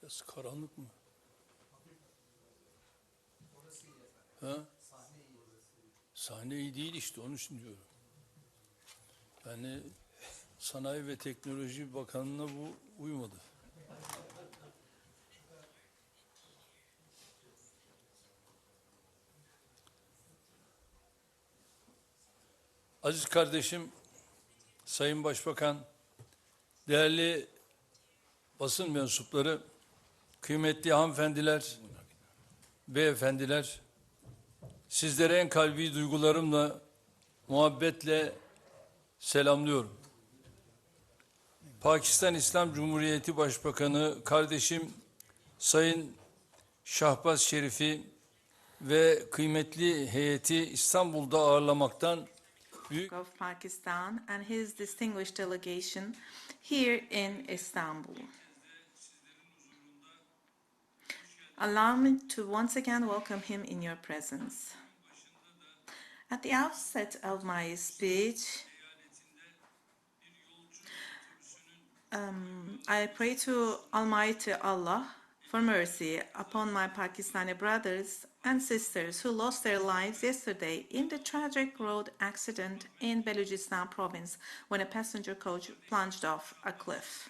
Biraz karanlık mı? Ha? Sahne iyi değil işte, onun için diyorum. Yani Sanayi ve Teknoloji Bakanlığı'na bu uymadı. Aziz kardeşim, Sayın Başbakan, değerli basın mensupları, kıymetli hanımefendiler, beyefendiler, sizlere en kalbi duygularımla, muhabbetle selamlıyorum. Pakistan İslam Cumhuriyeti Başbakanı kardeşim Sayın Şahbaz Şerif'i ve kıymetli heyeti İstanbul'da ağırlamaktan of Pakistan and his distinguished delegation here in Istanbul. Allow me to once again welcome him in your presence. At the outset of my speech, I pray to Almighty Allah for mercy upon my Pakistani brothers and sisters who lost their lives yesterday in the tragic road accident in Balochistan province when a passenger coach plunged off a cliff.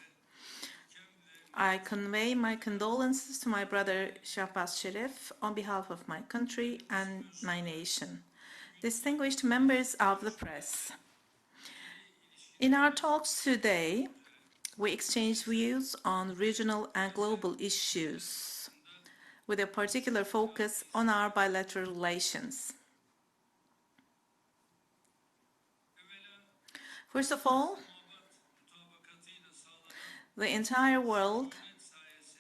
I convey my condolences to my brother Shahbaz Sharif on behalf of my country and my nation. Distinguished members of the press, in our talks today, we exchange views on regional and global issues, with a particular focus on our bilateral relations. First of all, the entire world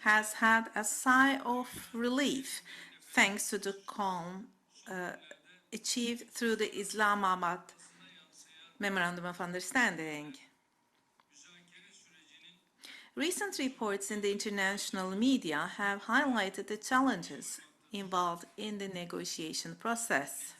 has had a sigh of relief thanks to the calm achieved through the Islamabad Memorandum of Understanding. Recent reports in the international media have highlighted the challenges involved in the negotiation process.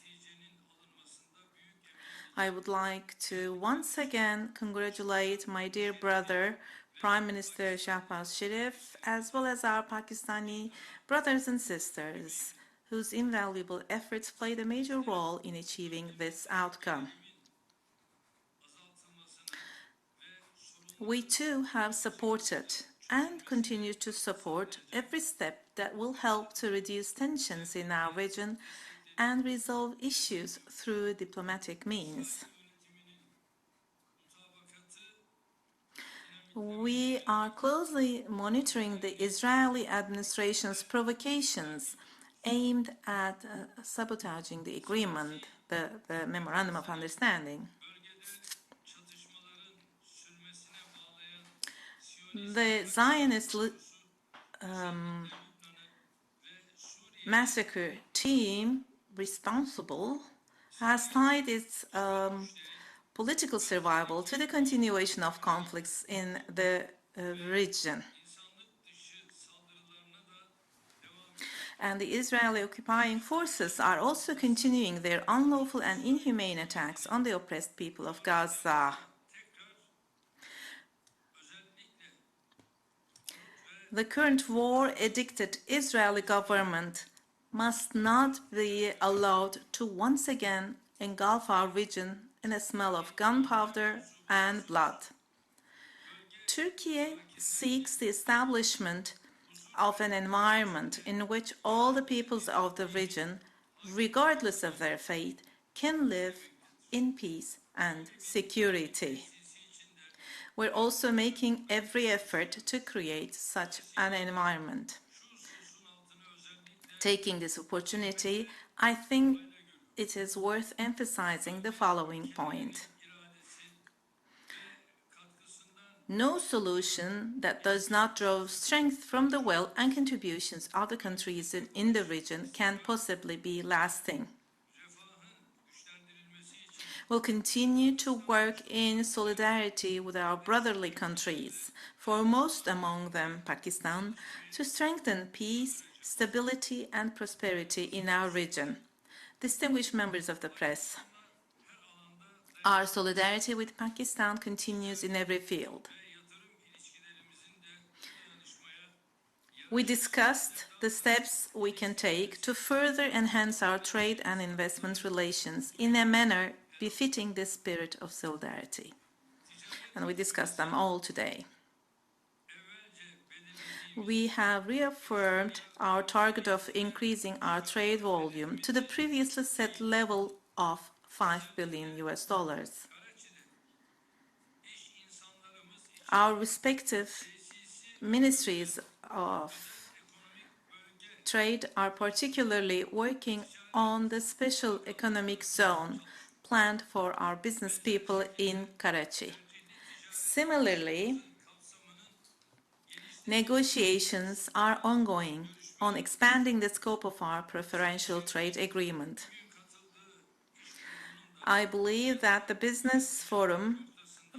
I would like to once again congratulate my dear brother, Prime Minister Shahbaz Sharif, as well as our Pakistani brothers and sisters, whose invaluable efforts played a major role in achieving this outcome. We too have supported and continue to support every step that will help to reduce tensions in our region and resolve issues through diplomatic means. We are closely monitoring the Israeli administration's provocations aimed at sabotaging the agreement, the Memorandum of Understanding. The Zionist massacre team responsible has tied its political survival to the continuation of conflicts in the region. And the Israeli occupying forces are also continuing their unlawful and inhumane attacks on the oppressed people of Gaza. The current war-addicted Israeli government must not be allowed to once again engulf our region in a smell of gunpowder and blood. Turkey seeks the establishment of an environment in which all the peoples of the region, regardless of their faith, can live in peace and security. We're also making every effort to create such an environment. Taking this opportunity, I think it is worth emphasizing the following point. No solution that does not draw strength from the will and contributions of the countries in the region can possibly be lasting. We'll continue to work in solidarity with our brotherly countries, foremost among them Pakistan, to strengthen peace, stability, and prosperity in our region. Distinguished members of the press, our solidarity with Pakistan continues in every field. We discussed the steps we can take to further enhance our trade and investment relations in a manner befitting the spirit of solidarity. And we discussed them all today. We have reaffirmed our target of increasing our trade volume to the previously set level of $5 billion. Our respective ministries of trade are particularly working on the special economic zone planned for our business people in Karachi. Similarly, negotiations are ongoing on expanding the scope of our preferential trade agreement. I believe that the business forum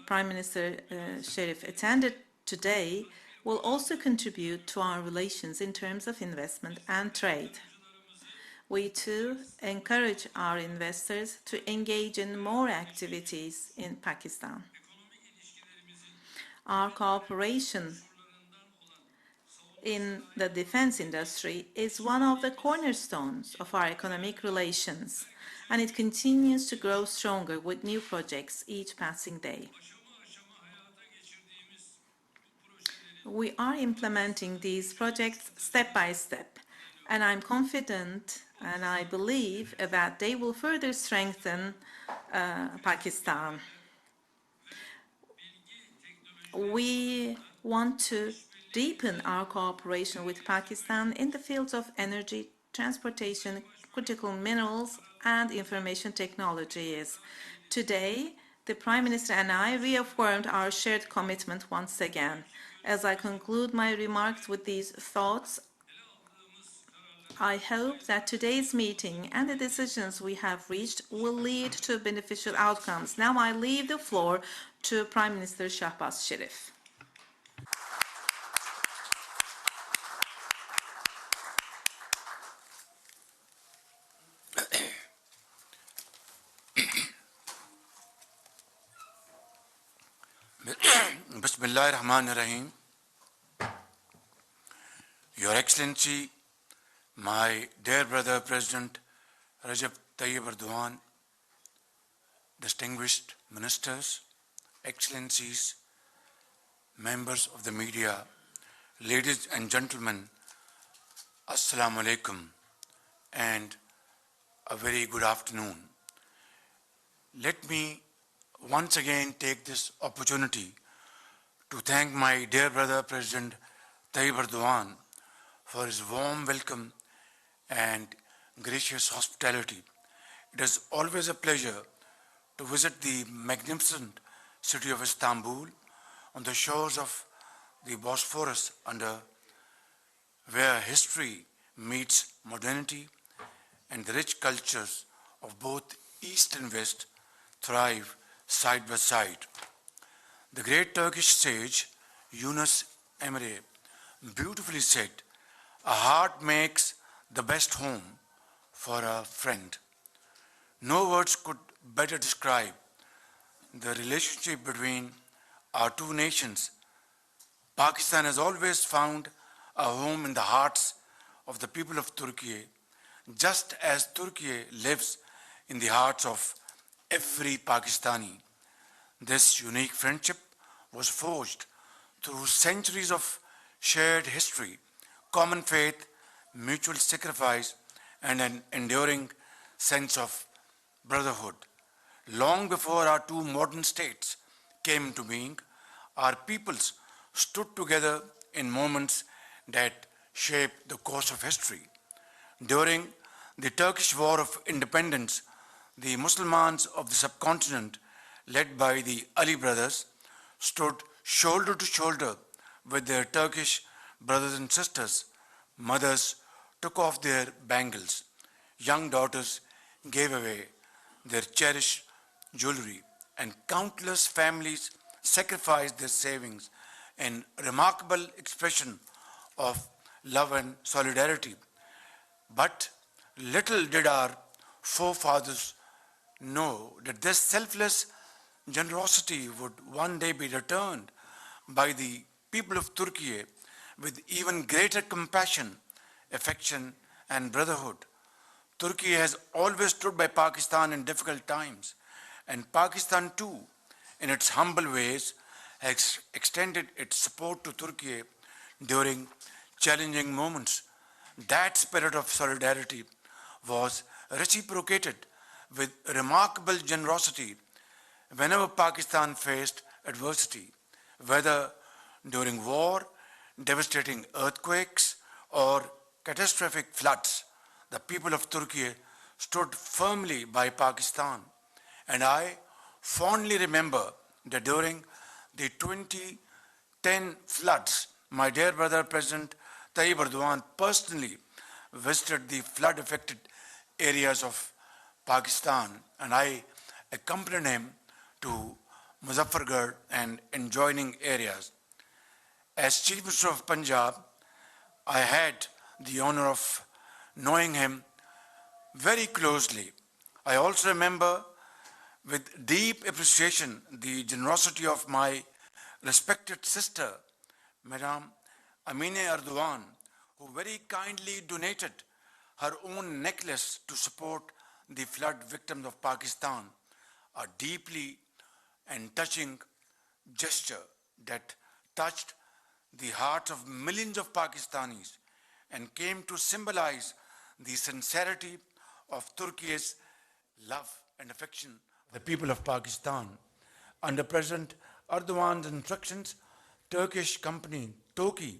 Prime Minister Sharif attended today will also contribute to our relations in terms of investment and trade. We too encourage our investors to engage in more activities in Pakistan. Our cooperation in the defense industry is one of the cornerstones of our economic relations, and it continues to grow stronger with new projects each passing day. We are implementing these projects step by step, and I'm confident and I believe that they will further strengthen Pakistan. We want to deepen our cooperation with Pakistan in the fields of energy, transportation, critical minerals, and information technologies. Today, the Prime Minister and I reaffirmed our shared commitment once again. As I conclude my remarks with these thoughts, I hope that today's meeting and the decisions we have reached will lead to beneficial outcomes. Now I leave the floor to Prime Minister Shahbaz Sharif. Bismillah ar-Rahman ar-Rahim. Your Excellency, my dear brother President Recep Tayyip Erdogan, distinguished ministers, excellencies, members of the media, ladies and gentlemen, Assalamu alaikum and a very good afternoon. Let me once again take this opportunity to thank my dear brother President Tayyip Erdogan for his warm welcome and gracious hospitality. It is always a pleasure to visit the magnificent city of Istanbul on the shores of the Bosphorus, where history meets modernity and the rich cultures of both East and West thrive side by side. The great Turkish sage Yunus Emre beautifully said, "A heart makes the best home for a friend." No words could better describe the relationship between our two nations. Pakistan has always found a home in the hearts of the people of Turkey, just as Turkey lives in the hearts of every Pakistani. This unique friendship was forged through centuries of shared history, common faith, mutual sacrifice, and an enduring sense of brotherhood. Long before our two modern states came into being, our peoples stood together in moments that shaped the course of history. During the Turkish War of Independence, the Muslims of the subcontinent, led by the Ali brothers, stood shoulder to shoulder with their Turkish brothers and sisters. Mothers took off their bangles. Young daughters gave away their cherished jewelry, and countless families sacrificed their savings in remarkable expression of love and solidarity. But little did our forefathers know that this selfless generosity would one day be returned by the people of Turkey with even greater compassion, affection, and brotherhood. Turkey has always stood by Pakistan in difficult times, and Pakistan too, in its humble ways, has extended its support to Turkey during challenging moments. That spirit of solidarity was reciprocated with remarkable generosity whenever Pakistan faced adversity, whether during war, devastating earthquakes, or catastrophic floods. The people of Turkey stood firmly by Pakistan. And I fondly remember that during the 2010 floods, my dear brother President Tayyip Erdogan personally visited the flood affected areas of Pakistan, and I accompanied him to Muzaffargarh and adjoining areas. As Chief Minister of Punjab, I had the honor of knowing him very closely. I also remember with deep appreciation the generosity of my respected sister, Madam Amine Erdogan, who very kindly donated her own necklace to support the flood victims of Pakistan, a deeply and touching gesture that touched the hearts of millions of Pakistanis and came to symbolize the sincerity of Turkey's love and affection for the people of Pakistan. Under President Erdogan's instructions, Turkish company TOKİ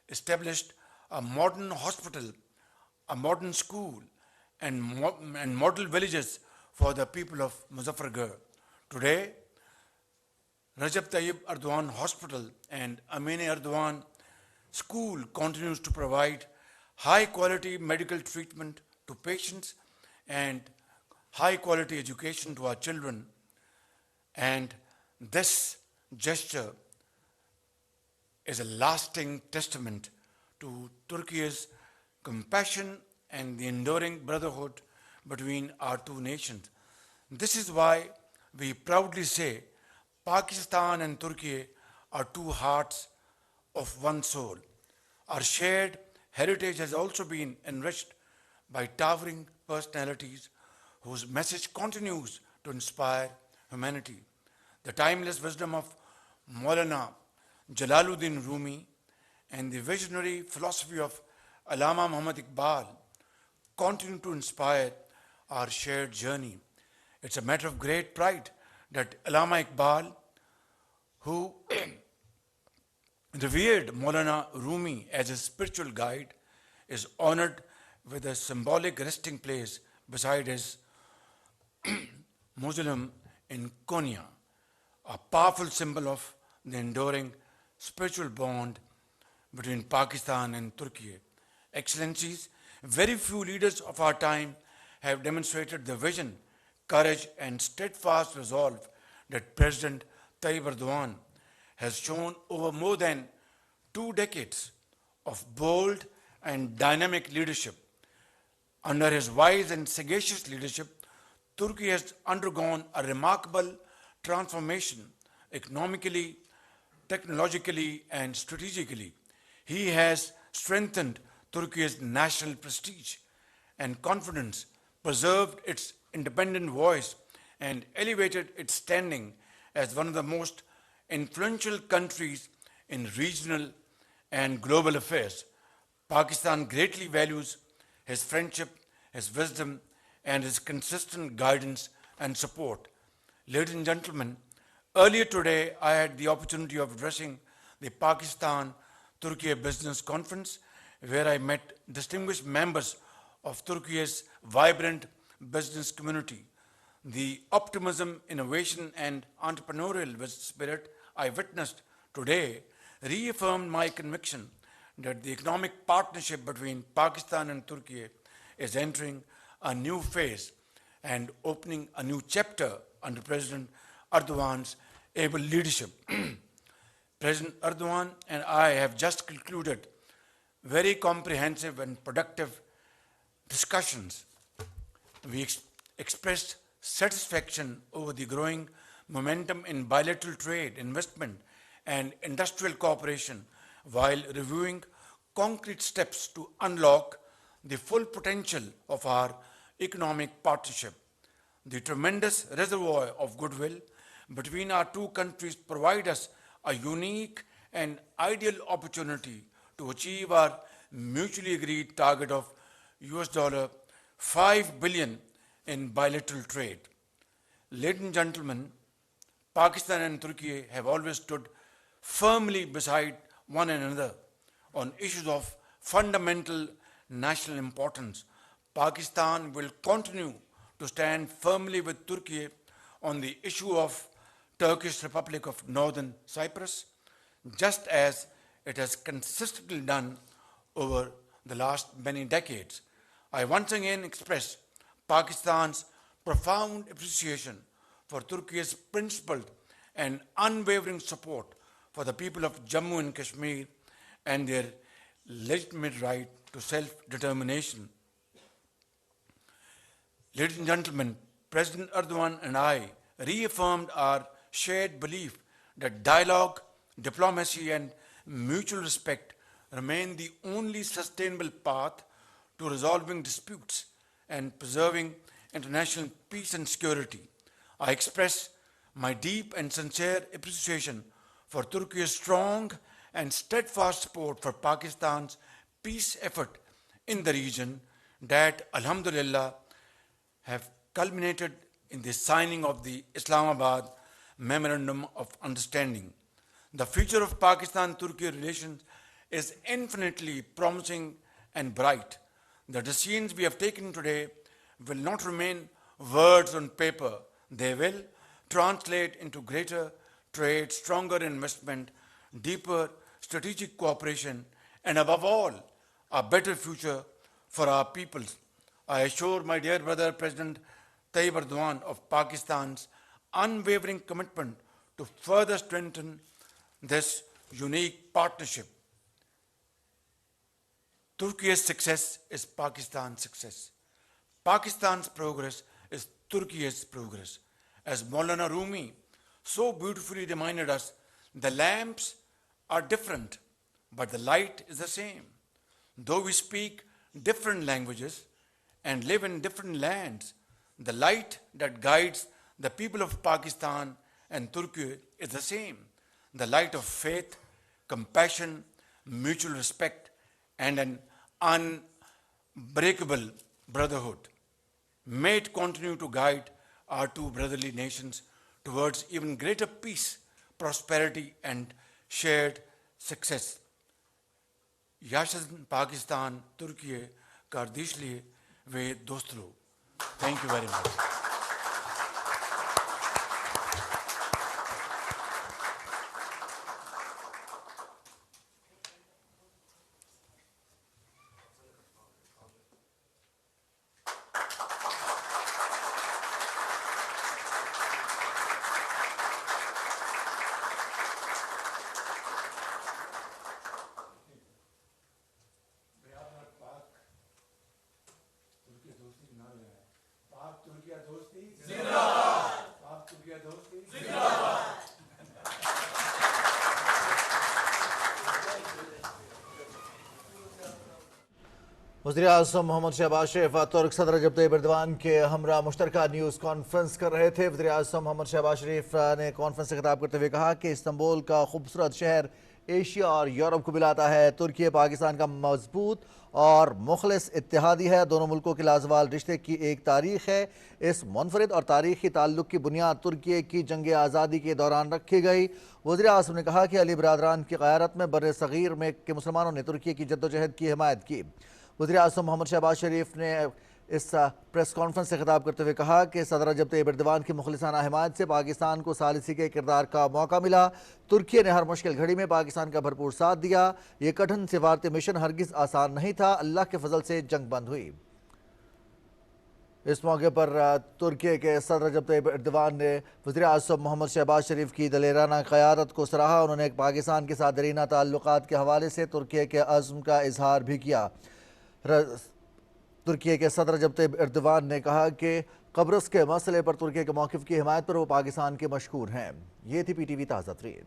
established a modern hospital, a modern school, and model villages for the people of Muzaffargarh. Today, Recep Tayyip Erdogan Hospital and Amine Erdogan School continues to provide high quality medical treatment to patients and high quality education to our children. And this gesture is a lasting testament to Turkey's compassion and the enduring brotherhood between our two nations. This is why we proudly say Pakistan and Turkey are two hearts of one soul. Our shared heritage has also been enriched by towering personalities whose message continues to inspire humanity. The timeless wisdom of Maulana Jalaluddin Rumi and the visionary philosophy of Allama Muhammad Iqbal continue to inspire our shared journey. It's a matter of great pride that Allama Iqbal, who revered Maulana Rumi as his spiritual guide, is honored with a symbolic resting place beside his mausoleum in Konya, a powerful symbol of the enduring spiritual bond between Pakistan and Turkey. Excellencies, very few leaders of our time have demonstrated the vision, courage, and steadfast resolve that President Tayyip Erdogan has shown over more than 2 decades of bold and dynamic leadership. Under his wise and sagacious leadership, Turkey has undergone a remarkable transformation economically, technologically, and strategically. He has strengthened Turkey's national prestige and confidence, preserved its independent voice, and elevated its standing as one of the most influential countries in regional and global affairs. Pakistan greatly values his friendship, his wisdom, and his consistent guidance and support. Ladies and gentlemen, earlier today I had the opportunity of addressing the Pakistan-Turkey Business Conference, where I met distinguished members of Turkey's vibrant business community. The optimism, innovation, and entrepreneurial spirit I witnessed today reaffirmed my conviction that the economic partnership between Pakistan and Turkey is entering a new phase and opening a new chapter under President Erdogan's able leadership. President Erdogan and I have just concluded very comprehensive and productive discussions. We expressed satisfaction over the growing momentum in bilateral trade, investment, and industrial cooperation while reviewing concrete steps to unlock the full potential of our economic partnership. The tremendous reservoir of goodwill between our two countries provide us a unique and ideal opportunity to achieve our mutually agreed target of $5 billion in bilateral trade. Ladies and gentlemen, Pakistan and Turkey have always stood firmly beside one another on issues of fundamental national importance. Pakistan will continue to stand firmly with Turkey on the issue of Turkish Republic of Northern Cyprus, just as it has consistently done over the last many decades. I once again express Pakistan's profound appreciation for Turkey's principled and unwavering support for the people of Jammu and Kashmir and their legitimate right to self-determination. Ladies and gentlemen, President Erdogan and I reaffirmed our shared belief that dialogue, diplomacy, and mutual respect remain the only sustainable path to resolving disputes and preserving international peace and security. I express my deep and sincere appreciation for Turkey's strong and steadfast support for Pakistan's peace effort in the region that, alhamdulillah, have culminated in the signing of the Islamabad Memorandum of Understanding. The future of Pakistan-Turkey relations is infinitely promising and bright. The decisions we have taken today will not remain words on paper. They will translate into greater trade, stronger investment, deeper strategic cooperation, and above all, a better future for our peoples. I assure my dear brother President Tayyip Erdogan of Pakistan's unwavering commitment to further strengthen this unique partnership. Turkey's success is Pakistan's success. Pakistan's progress is Turkey's progress. As Maulana Rumi so beautifully reminded us, the lamps are different, but the light is the same. Though we speak different languages and live in different lands, the light that guides the people of Pakistan and Turkey is the same. The light of faith, compassion, mutual respect, and an unbreakable brotherhood. May it continue to guide our two brotherly nations towards even greater peace, prosperity, and shared success. Yaşasın Pakistan, Türkiye, kardeşliği ve dostluğu. Thank you very much. وزیراعظم محمد شہباز شریف ترک صدر رجب Tayyip Erdogan کے ہمراہ مشترکہ news conference کر رہے تھے۔ وزیراعظم محمد شہباز شریف نے کانفرنس سے خطاب کرتے ہوئے کہا کہ استنبول کا خوبصورت شہر ایشیا اور یورپ کو ملاتا ہے۔ ترکی پاکستان کا مضبوط اور مخلص اتحادی ہے۔ دونوں ملکوں کے لازوال رشتے کی ایک تاریخ ہے۔ اس منفرد اور تاریخی تعلق کی بنیاد ترکی کی جنگ آزادی کے دوران رکھی گئی۔ وزیراعظم نے کہا کہ علی برادران کی قیادت میں بر صغیر میں کے مسلمانوں نے ترکی کی جدوجہد کی حمایت کی۔ وزیراعظم محمد شہباز شریف نے اس پریس کانفرنس سے خطاب کرتے ہوئے کہا کہ صدر رجب طیب ایردوان کی مخلصانہ حمایت سے پاکستان کو ثالثی کے کردار کا موقع ملا۔ ترکی نے ہر مشکل گھڑی میں پاکستان کا بھرپور ساتھ دیا۔ یہ کٹھن سفارتی مشن ہرگز آسان نہیں تھا، اللہ کے فضل سے جنگ بند ہوئی۔ اس موقع پر ترکی کے صدر رجب طیب ایردوان نے وزیراعظم محمد شہباز شریف کی دلیرانہ قیادت کو سراہا۔ انہوں نے پاکستان کے ساتھ دیرینہ تعلقات کے حوالے سے ترکی کے عزم کا اظہار بھی کیا۔ ترکی کے صدر رجب طیب ایردوان نے کہا کہ قبرص کے مسئلے پر ترکی کے موقف کی حمایت پر وہ پاکستان کے مشکور ہیں۔ یہ تھی پی ٹی وی تازہ ترین۔